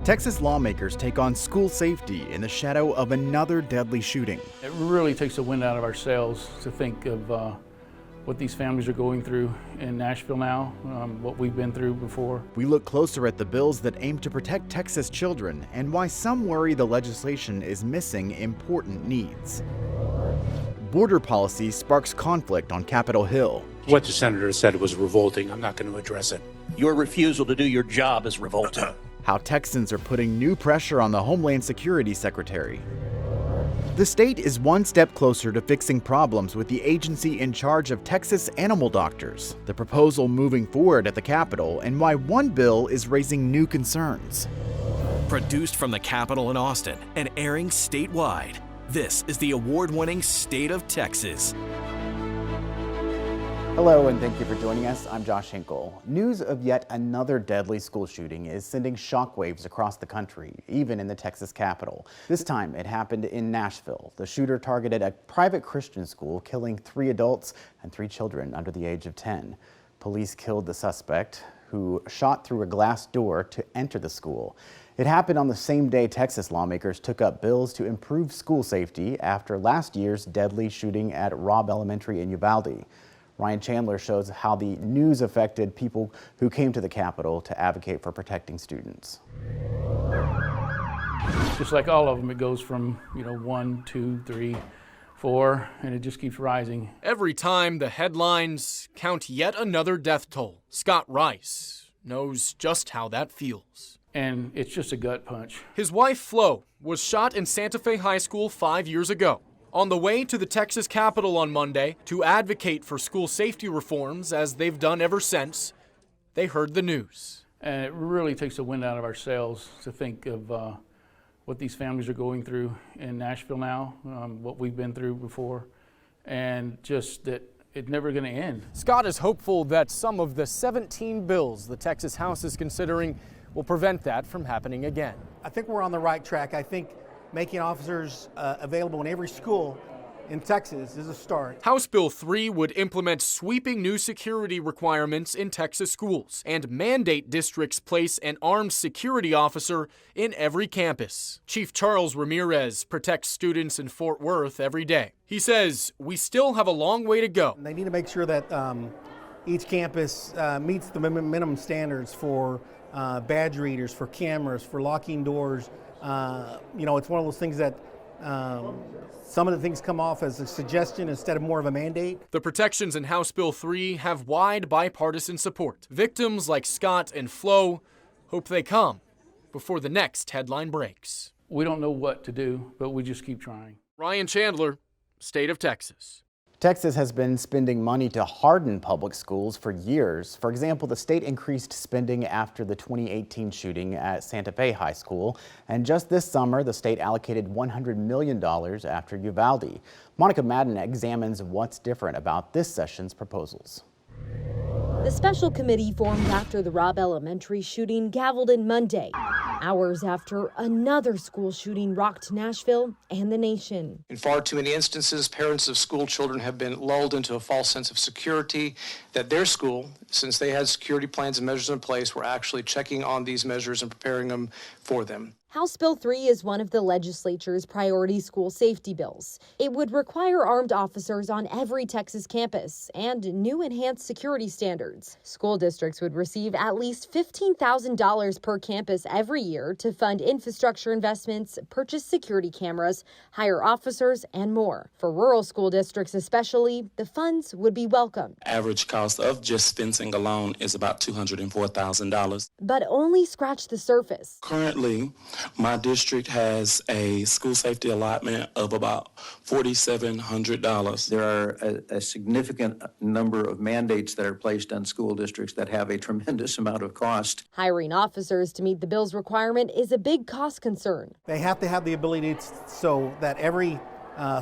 Texas lawmakers take on school safety in the shadow of another deadly shooting. It really takes the wind out of our sails to think of what these families are going through in Nashville now, what we've been through before. We look closer at the bills that aim to protect Texas children and why some worry the legislation is missing important needs. Border policy sparks conflict on Capitol Hill. What the senator said was revolting. I'm not going to address it. Your refusal to do your job is revolting. How Texans are putting new pressure on the Homeland Security Secretary. The state is one step closer to fixing problems with the agency in charge of Texas animal doctors, the proposal moving forward at the Capitol, and why one bill is raising new concerns. Produced from the Capitol in Austin and airing statewide, this is the award-winning State of Texas. Hello and thank you for joining us. I'm Josh Hinkle. News of yet another deadly school shooting is sending shockwaves across the country, even in the Texas Capitol. This time it happened in Nashville. The shooter targeted a private Christian school, killing 3 adults and 3 children under the age of 10. Police killed the suspect, who shot through a glass door to enter the school. It happened on the same day Texas lawmakers took up bills to improve school safety after last year's deadly shooting at Robb Elementary in Uvalde. Ryan Chandler shows how the news affected people who came to the Capitol to advocate for protecting students. Just like all of them, it goes from 1, 2, 3, 4, and it just keeps rising. Every time the headlines count yet another death toll, Scott Rice knows just how that feels. And it's just a gut punch. His wife, Flo, was shot in Santa Fe High School 5 years ago. On the way to the Texas Capitol on Monday to advocate for school safety reforms, as they've done ever since, they heard the news. And it really takes the wind out of our sails to think of what these families are going through in Nashville now, what we've been through before, and just that it's never going to end. Scott is hopeful that some of the 17 bills the Texas House is considering will prevent that from happening again. I think we're on the right track. I think making officers available in every school in Texas is a start. House Bill 3 would implement sweeping new security requirements in Texas schools and mandate districts place an armed security officer in every campus. Chief Charles Ramirez protects students in Fort Worth every day. He says we still have a long way to go. They need to make sure that each campus meets the minimum standards for badge readers, for cameras, for locking doors. It's one of those things that some of the things come off as a suggestion instead of more of a mandate. The protections in House Bill 3 have wide bipartisan support. Victims like Scott and Flo hope they come before the next headline breaks. We don't know what to do, but we just keep trying. Ryan Chandler, State of Texas. Texas has been spending money to harden public schools for years. For example, the state increased spending after the 2018 shooting at Santa Fe High School. And just this summer, the state allocated $100 million after Uvalde. Monica Madden examines what's different about this session's proposals. The special committee formed after the Robb Elementary shooting gavelled in Monday, hours after another school shooting rocked Nashville and the nation. In far too many instances, parents of school children have been lulled into a false sense of security that their school, since they had security plans and measures in place, were actually checking on these measures and preparing them for them. House Bill 3 is one of the legislature's priority school safety bills. It would require armed officers on every Texas campus and new enhanced security standards. School districts would receive at least $15,000 per campus every year to fund infrastructure investments, purchase security cameras, hire officers, and more. For rural school districts especially, the funds would be welcomed. Average cost of just fencing alone is about $204,000. But only scratch the surface. Currently, my district has a school safety allotment of about $4,700. There are a significant number of mandates that are placed on school districts that have a tremendous amount of cost. Hiring officers to meet the bill's requirement is a big cost concern. They have to have the ability so that every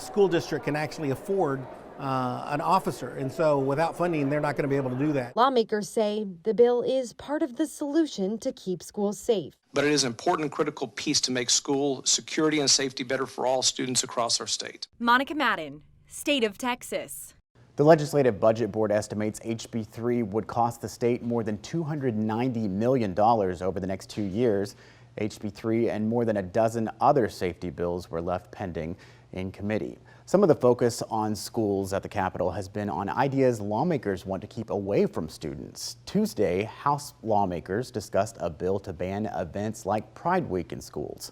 school district can actually afford an officer. And so without funding, they're not going to be able to do that. Lawmakers say the bill is part of the solution to keep schools safe. But it is an important, critical piece to make school security and safety better for all students across our state. Monica Madden, State of Texas. The Legislative Budget Board estimates HB 3 would cost the state more than $290 million over the next 2 years. HB 3 and more than a dozen other safety bills were left pending in committee. Some of the focus on schools at the Capitol has been on ideas lawmakers want to keep away from students. Tuesday, House lawmakers discussed a bill to ban events like Pride Week in schools.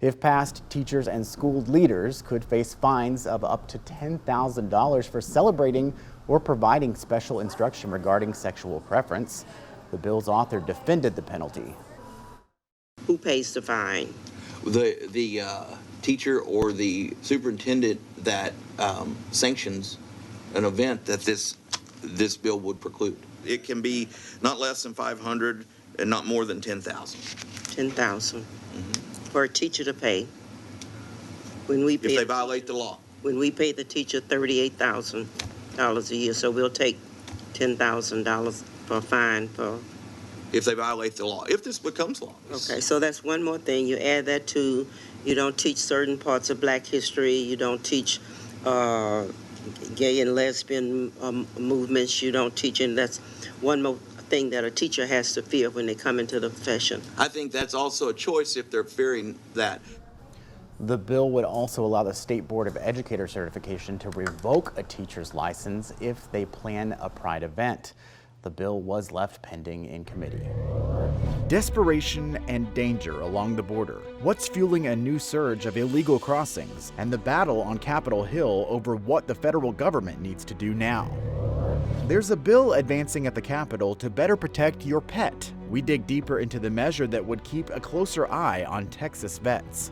If passed, teachers and school leaders could face fines of up to $10,000 for celebrating or providing special instruction regarding sexual preference. The bill's author defended the penalty. Who pays the fine? The teacher or the superintendent that sanctions an event that this bill would preclude. It can be not less than 500 and not more than 10,000. 10,000 for a teacher to pay. When we pay if they violate the law. When we pay the teacher $38,000 a year, so we'll take $10,000 for a fine for. If they violate the law, if this becomes law. Okay, so that's one more thing. You add that to, you don't teach certain parts of Black history. You don't teach gay and lesbian movements. You don't teach, and that's one more thing that a teacher has to fear when they come into the profession. I think that's also a choice if they're fearing that. The bill would also allow the State Board of Educator certification to revoke a teacher's license if they plan a Pride event. The bill was left pending in committee. Desperation and danger along the border. What's fueling a new surge of illegal crossings and the battle on Capitol Hill over what the federal government needs to do now? There's a bill advancing at the Capitol to better protect your pet. We dig deeper into the measure that would keep a closer eye on Texas vets.